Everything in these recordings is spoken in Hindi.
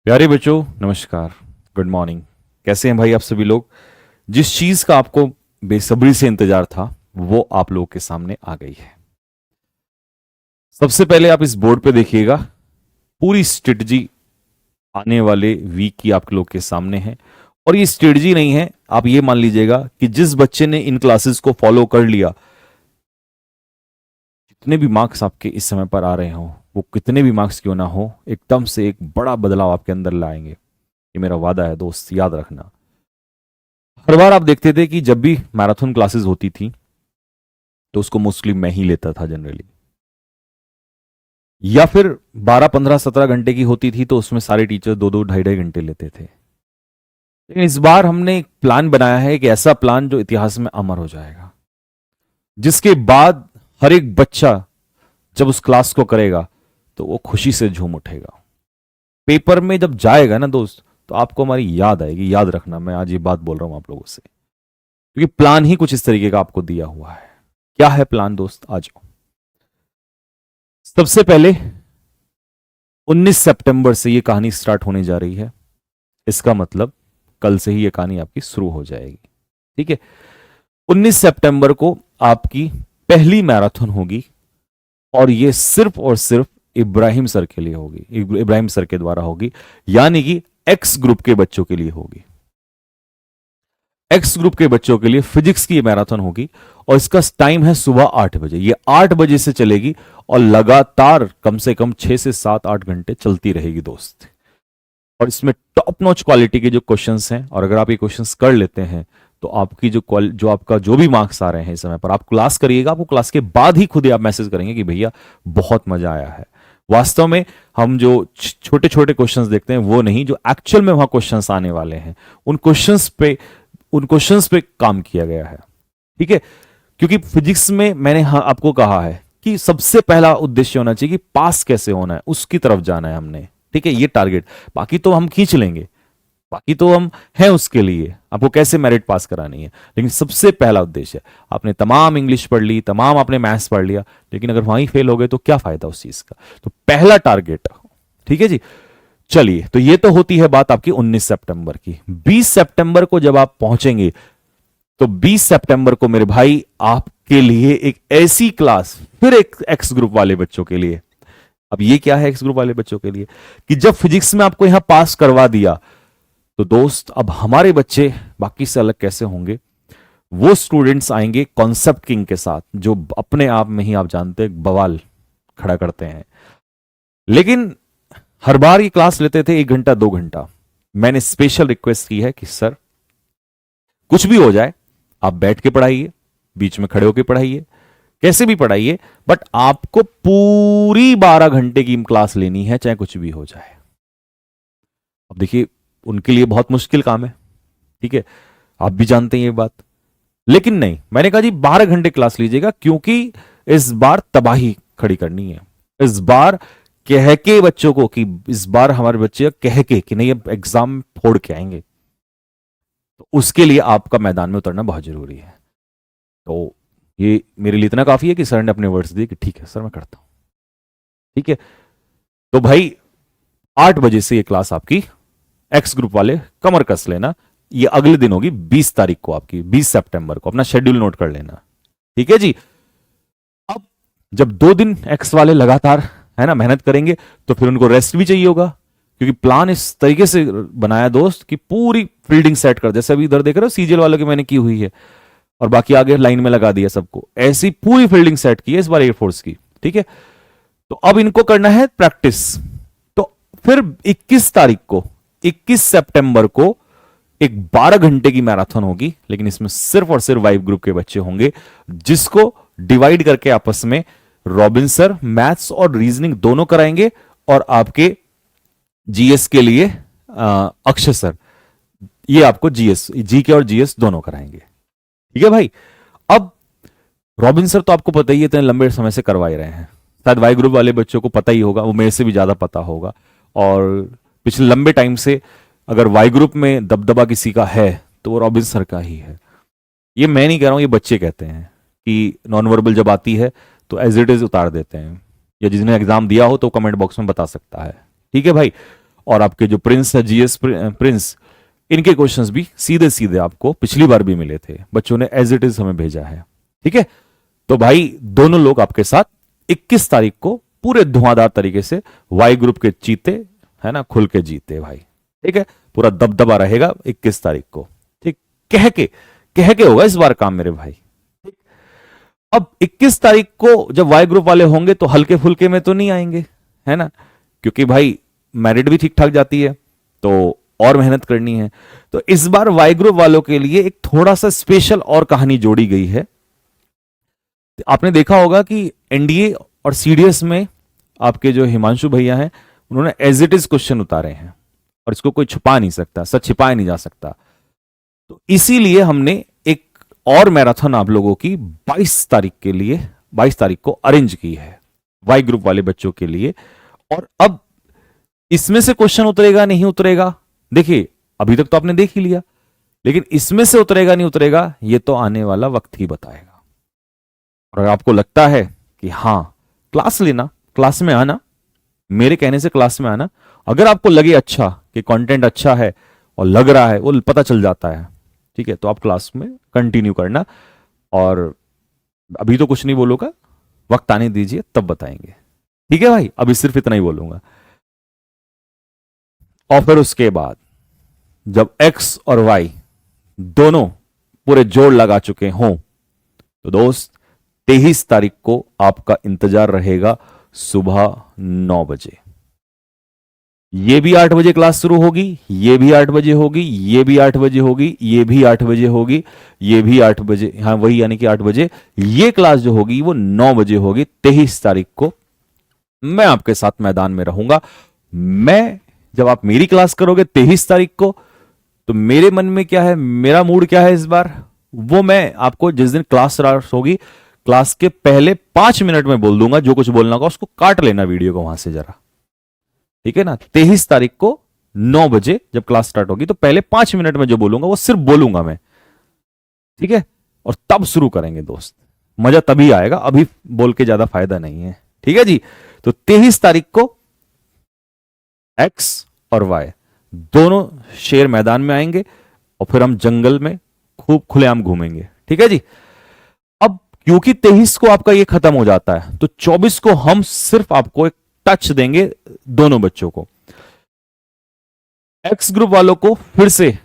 प्यारे बच्चों, नमस्कार। Good morning. कैसे हैं भाई आप सभी लोग? जिस चीज का आपको बेसब्री से इंतजार था वो आप लोगों के सामने आ गई है। सबसे पहले आप इस बोर्ड पे देखिएगा, पूरी स्ट्रेटजी आने वाले वीक की आप लोग के सामने है। और ये स्ट्रेटजी नहीं है, आप ये मान लीजिएगा कि जिस बच्चे ने इन क्लासेस को फॉलो कर लिया, जितने भी मार्क्स आपके इस समय पर आ रहे हो, वो कितने भी मार्क्स क्यों ना हो, एकदम से एक बड़ा बदलाव आपके अंदर लाएंगे। ये मेरा वादा है दोस्त, याद रखना। हर बार आप देखते थे कि जब भी मैराथन क्लासेस होती थी तो उसको मोस्टली मैं ही लेता था जनरली, या फिर 12 15 17 घंटे की होती थी तो उसमें सारे टीचर दो दो ढाई ढाई घंटे लेते थे। लेकिन इस बार हमने एक प्लान बनाया है, एक ऐसा प्लान जो इतिहास में अमर हो जाएगा, जिसके बाद हर एक बच्चा जब उस क्लास को करेगा तो वो खुशी से झूम उठेगा। पेपर में जब जाएगा ना दोस्त, तो आपको हमारी याद आएगी। याद रखना, मैं आज ये बात बोल रहा हूं आप लोगों से, क्योंकि प्लान ही कुछ इस तरीके का आपको दिया हुआ है। क्या है प्लान दोस्त? आ जाओ। सबसे पहले 19 सितंबर से ये कहानी स्टार्ट होने जा रही है। इसका मतलब कल से ही ये कहानी आपकी शुरू हो जाएगी। ठीक है, 19 सितंबर को आपकी पहली मैराथन होगी, और ये सिर्फ और सिर्फ इब्राहिम सर के लिए होगी, इब्राहिम सर के द्वारा होगी, यानी कि एक्स ग्रुप के बच्चों के लिए होगी। एक्स ग्रुप के बच्चों के लिए फिजिक्स की मैराथन होगी, और इसका टाइम है सुबह 8 बजे। ये 8 बजे से चलेगी और लगातार कम से कम 6 से 7 8 घंटे चलती रहेगी दोस्त। और इसमें टॉप नॉच क्वालिटी के जो क्वेश्चंस हैं, और अगर आप ये क्वेश्चंस कर लेते हैं तो आपकी जो आपका जो भी मार्क्स आ रहे हैं इस समय पर, आप क्लास करिएगा, आपको क्लास के बाद ही खुद ही आप मैसेज करेंगे कि भैया बहुत मजा आया है। वास्तव में हम जो छोटे छोटे क्वेश्चंस देखते हैं वो नहीं, जो एक्चुअल में वहां क्वेश्चंस आने वाले हैं, उन क्वेश्चंस पे काम किया गया है। ठीक है, क्योंकि फिजिक्स में मैंने आपको कहा है कि सबसे पहला उद्देश्य होना चाहिए कि पास कैसे होना है, उसकी तरफ जाना है हमने। ठीक है, ये टारगेट, बाकी तो हम खींच लेंगे, बाकी तो हम हैं उसके लिए, आपको कैसे मेरिट पास करानी है। लेकिन सबसे पहला उद्देश्य, आपने तमाम इंग्लिश पढ़ ली, तमाम आपने मैथ्स पढ़ लिया, लेकिन अगर वहीं फेल हो गए तो क्या फायदा उस चीज का। तो पहला टारगेट। ठीक है जी, चलिए, तो ये तो होती है बात आपकी 19 सितंबर की। 20 सितंबर को जब आप पहुंचेंगे, तो 20 सितंबर को मेरे भाई आपके लिए एक ऐसी क्लास, फिर एक एक्स ग्रुप वाले बच्चों के लिए। अब ये क्या है एक्स ग्रुप वाले बच्चों के लिए, कि जब फिजिक्स में आपको यहां पास करवा दिया, तो दोस्त अब हमारे बच्चे बाकी से अलग कैसे होंगे? वो स्टूडेंट्स आएंगे कॉन्सेप्ट किंग के साथ, जो अपने आप में ही आप जानते हैं बवाल खड़ा करते हैं। लेकिन हर बार ये क्लास लेते थे 1 घंटा 2 घंटा। मैंने स्पेशल रिक्वेस्ट की है कि सर कुछ भी हो जाए, आप बैठ के पढ़ाइए, बीच में खड़े होकर पढ़ाइए, कैसे भी पढ़ाइए, बट आपको पूरी 12 घंटे की क्लास लेनी है, चाहे कुछ भी हो जाए। अब देखिए, उनके लिए बहुत मुश्किल काम है, ठीक है, आप भी जानते हैं ये बात। लेकिन नहीं, मैंने कहा जी 12 घंटे क्लास लीजिएगा, क्योंकि इस बार तबाही खड़ी करनी है। इस बार कह के बच्चों को, कि इस बार हमारे बच्चे कह के कि नहीं अब एग्जाम फोड़ के आएंगे, तो उसके लिए आपका मैदान में उतरना बहुत जरूरी है। तो ये मेरे लिए इतना काफी है कि सर ने अपने वर्ड्स दिए कि ठीक है सर मैं करता हूं। ठीक है, तो भाई 8 बजे से ये क्लास आपकी, एक्स ग्रुप वाले कमर कस लेना। ये अगले दिन होगी 20 तारीख को आपकी, 20 सितंबर को, अपना शेड्यूल नोट कर लेना। ठीक है जी। अब जब 2 दिन एक्स वाले लगातार है ना मेहनत करेंगे, तो फिर उनको रेस्ट भी चाहिए होगा, क्योंकि प्लान इस तरीके से बनाया दोस्त कि पूरी फील्डिंग सेट कर, जैसे अभी इधर देख रहे हो सीजीएल वालों की मैंने की हुई है, और बाकी आगे लाइन में लगा दिया सबको, ऐसी पूरी फील्डिंग सेट की है इस बार एयरफोर्स की। ठीक है, तो अब इनको करना है प्रैक्टिस। तो फिर 21 तारीख को, 21 सितंबर को एक 12 घंटे की मैराथन होगी, लेकिन इसमें सिर्फ और सिर्फ वाइब ग्रुप के बच्चे होंगे, जिसको डिवाइड करके आपस में रॉबिन सर मैथ्स और रीजनिंग दोनों कराएंगे, और आपके जीएस के लिए अक्षय सर, ये आपको जीके और जीएस दोनों कराएंगे। ठीक है भाई। अब रॉबिन सर तो आपको पता ही है, इतने लंबे समय से करवा ही रहे हैं, शायद वाई ग्रुप वाले बच्चों को पता ही होगा, वो मेरे से भी ज्यादा पता होगा। और पिछले लंबे टाइम से अगर वाई ग्रुप में दबदबा किसी का है तो वो रॉबिन सर का ही है। ये मैं नहीं कह रहा हूं, ये बच्चे कहते हैं कि नॉन वर्बल जब आती है तो एज इट इज उतार देते हैं, या जिसने एग्जाम दिया हो तो कमेंट बॉक्स में बता सकता है। ठीक है भाई। और आपके जो प्रिंस है, जीएस प्रिंस, इनके क्वेश्चंस भी सीधे सीधे आपको पिछली बार भी मिले थे, बच्चों ने एज इट इज हमें भेजा है। ठीक है, तो भाई दोनों लोग आपके साथ 21 तारीख को पूरे धुआंधार तरीके से वाई ग्रुप के चीते, है ना, खुल के जीते भाई। ठीक है, पूरा दबदबा रहेगा 21 तारीख को। ठीक, कह के होगा इस बार काम मेरे भाई। ठीक, अब 21 तारीख को जब वाई ग्रुप वाले होंगे तो हल्के फुल्के में तो नहीं आएंगे, है ना, क्योंकि भाई मेरिट भी ठीक ठाक जाती है तो और मेहनत करनी है। तो इस बार वाई ग्रुप वालों के लिए एक थोड़ा सा स्पेशल और कहानी जोड़ी गई है। आपने देखा होगा कि एनडीए और सीडीएस में आपके जो हिमांशु भैया हैं, उन्होंने एज इट इज क्वेश्चन उतारे हैं और इसको कोई छुपा नहीं सकता, सच छिपाया नहीं जा सकता। तो इसीलिए हमने एक और मैराथन आप लोगों की 22 तारीख के लिए, 22 तारीख को अरेंज की है वाई ग्रुप वाले बच्चों के लिए। और अब इसमें से क्वेश्चन उतरेगा नहीं उतरेगा, देखिए अभी तक तो आपने देख ही लिया, लेकिन इसमें से उतरेगा नहीं उतरेगा ये तो आने वाला वक्त ही बताएगा। और अगर आपको लगता है कि हां क्लास लेना, क्लास में आना, मेरे कहने से क्लास में आना, अगर आपको लगे अच्छा कि कंटेंट अच्छा है और लग रहा है, वो पता चल जाता है, ठीक है, तो आप क्लास में कंटिन्यू करना। और अभी तो कुछ नहीं बोलूंगा, वक्त आने दीजिए तब बताएंगे। ठीक है भाई, अभी सिर्फ इतना ही बोलूंगा। और फिर उसके बाद जब एक्स और वाई दोनों पूरे जोड़ लगा चुके हों तो दोस्त 23 तारीख को आपका इंतजार रहेगा सुबह 9 बजे। ये भी 8 बजे क्लास शुरू होगी, ये भी 8 बजे होगी, ये भी 8 बजे होगी, ये भी 8 बजे होगी, ये भी 8 बजे, हाँ वही यानी कि 8 बजे। ये क्लास जो होगी वो 9 बजे होगी 23 तारीख को। मैं आपके साथ मैदान में रहूंगा। मैं जब आप मेरी क्लास करोगे 23 तारीख को, तो मेरे मन में क्या है, मेरा मूड क्या है इस बार, वो मैं आपको जिस दिन क्लास स्टार्ट होगी, क्लास के पहले 5 मिनट में बोल दूंगा। जो कुछ बोलना होगा उसको काट लेना वीडियो को वहां से जरा, ठीक है ना। 23 तारीख को 9 बजे जब क्लास स्टार्ट होगी तो पहले 5 मिनट में जो बोलूंगा वो सिर्फ बोलूंगा मैं, ठीक है, और तब शुरू करेंगे दोस्त। मजा तभी आएगा, अभी बोल के ज्यादा फायदा नहीं है। ठीक है जी, तो 23 तारीख को एक्स और वाई दोनों शेर मैदान में आएंगे और फिर हम जंगल में खूब खुलेआम घूमेंगे। ठीक है जी। अब क्योंकि 23 को आपका ये खत्म हो जाता है तो 24 को हम सिर्फ आपको एक टच देंगे दोनों बच्चों को। एक्स ग्रुप वालों को फिर से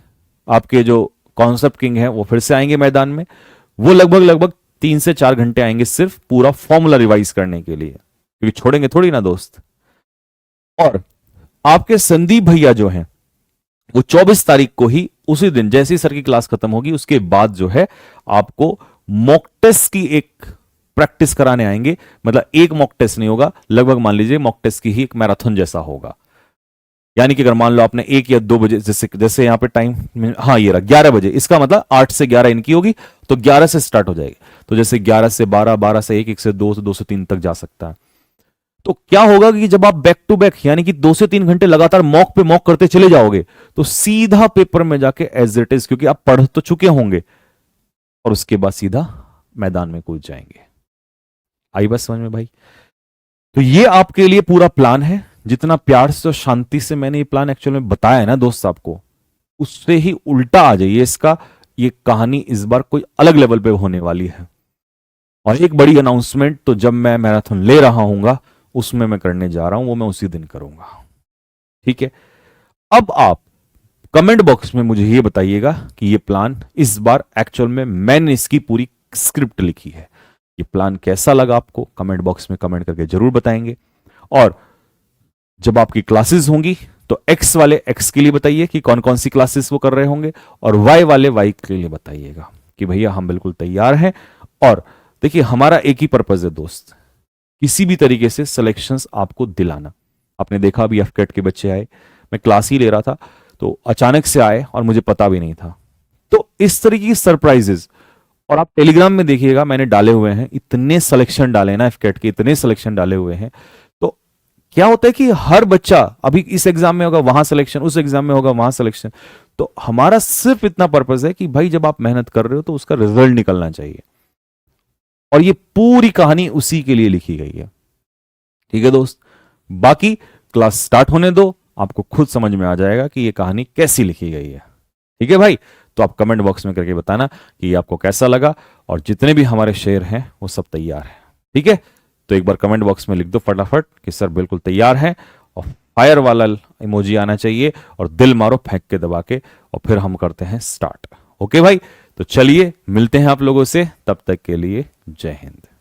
आपके जो कॉन्सेप्ट किंग है वो फिर से आएंगे मैदान में। वो लगभग 3 से 4 घंटे आएंगे सिर्फ पूरा फॉर्मूला रिवाइज करने के लिए, क्योंकि छोड़ेंगे थोड़ी ना दोस्त। और आपके संदीप भैया जो हैं वो 24 तारीख को ही, उसी दिन जैसे ही सर की क्लास खत्म होगी उसके बाद जो है आपको मॉक टेस्ट की एक प्रैक्टिस कराने आएंगे। मतलब एक मॉक टेस्ट नहीं होगा, लगभग मान लीजिए मॉक टेस्ट की ही एक मैराथन जैसा होगा। यानी कि अगर मान लो आपने 1 या 2 बजे, जैसे यहां पे टाइम, हाँ ये रहा 11 बजे, इसका मतलब 8 से 11 इनकी होगी तो 11 से स्टार्ट हो जाएगी। तो जैसे 11 से 12, 12 से 1, 1 से 2 से 2 से 3 तक जा सकता है। तो क्या होगा कि जब आप बैक टू बैक यानी कि 2 से 3 घंटे लगातार मॉक पे मॉक करते चले जाओगे तो सीधा पेपर में जाके एज इट इज, क्योंकि आप पढ़ तो चुके होंगे, और उसके बाद सीधा मैदान में कूद जाएंगे। आई बात समझ में भाई? तो ये आपके लिए पूरा प्लान है। जितना प्यार से और शांति से मैंने ये प्लान एक्चुअल में बताया है ना दोस्त आपको, उससे ही उल्टा आ जाइए इसका। ये कहानी इस बार कोई अलग लेवल पे होने वाली है। और एक बड़ी अनाउंसमेंट तो जब मैं मैराथन ले रहा हूंगा उसमें मैं करने जा रहा हूं, वो मैं उसी दिन करूंगा। ठीक है, अब आप कमेंट बॉक्स में मुझे ये बताइएगा कि ये प्लान इस बार एक्चुअल में मैंने इसकी पूरी स्क्रिप्ट लिखी है, ये प्लान कैसा लगा आपको, कमेंट बॉक्स में कमेंट करके जरूर बताएंगे। और जब आपकी क्लासेस होंगी तो एक्स वाले एक्स के लिए बताइए कि कौन कौन सी क्लासेस वो कर रहे होंगे, और वाई वाले वाई के लिए बताइएगा कि भैया हम बिल्कुल तैयार हैं। और देखिए हमारा एक ही पर्पज है दोस्त, किसी भी तरीके से सिलेक्शंस आपको दिलाना। आपने देखा अभी एफकेट के बच्चे आए, मैं क्लास ही ले रहा था तो अचानक से आए और मुझे पता भी नहीं था। तो इस तरीके की सरप्राइजेस, और आप टेलीग्राम में देखिएगा मैंने डाले हुए हैं, इतने सिलेक्शन डाले ना एफकेट के, इतने सिलेक्शन डाले हुए हैं। तो क्या होता है कि हर बच्चा अभी इस एग्जाम में होगा वहां सिलेक्शन, उस एग्जाम में होगा वहां सिलेक्शन। तो हमारा सिर्फ इतना पर्पज है कि भाई जब आप मेहनत कर रहे हो तो उसका रिजल्ट निकलना चाहिए, और ये पूरी कहानी उसी के लिए लिखी गई है। ठीक है दोस्त, बाकी क्लास स्टार्ट होने दो, आपको खुद समझ में आ जाएगा कि ये कहानी कैसी लिखी गई है। ठीक है भाई, तो आप कमेंट बॉक्स में करके बताना कि ये आपको कैसा लगा, और जितने भी हमारे शेर हैं वो सब तैयार हैं। ठीक है, तो एक बार कमेंट बॉक्स में लिख दो फटाफट कि सर बिल्कुल तैयार है, और फायर वाला इमोजी आना चाहिए, और दिल मारो फेंक के दबा के, और फिर हम करते हैं स्टार्ट। ओके भाई, तो चलिए मिलते हैं आप लोगों से, तब तक के लिए जय हिंद।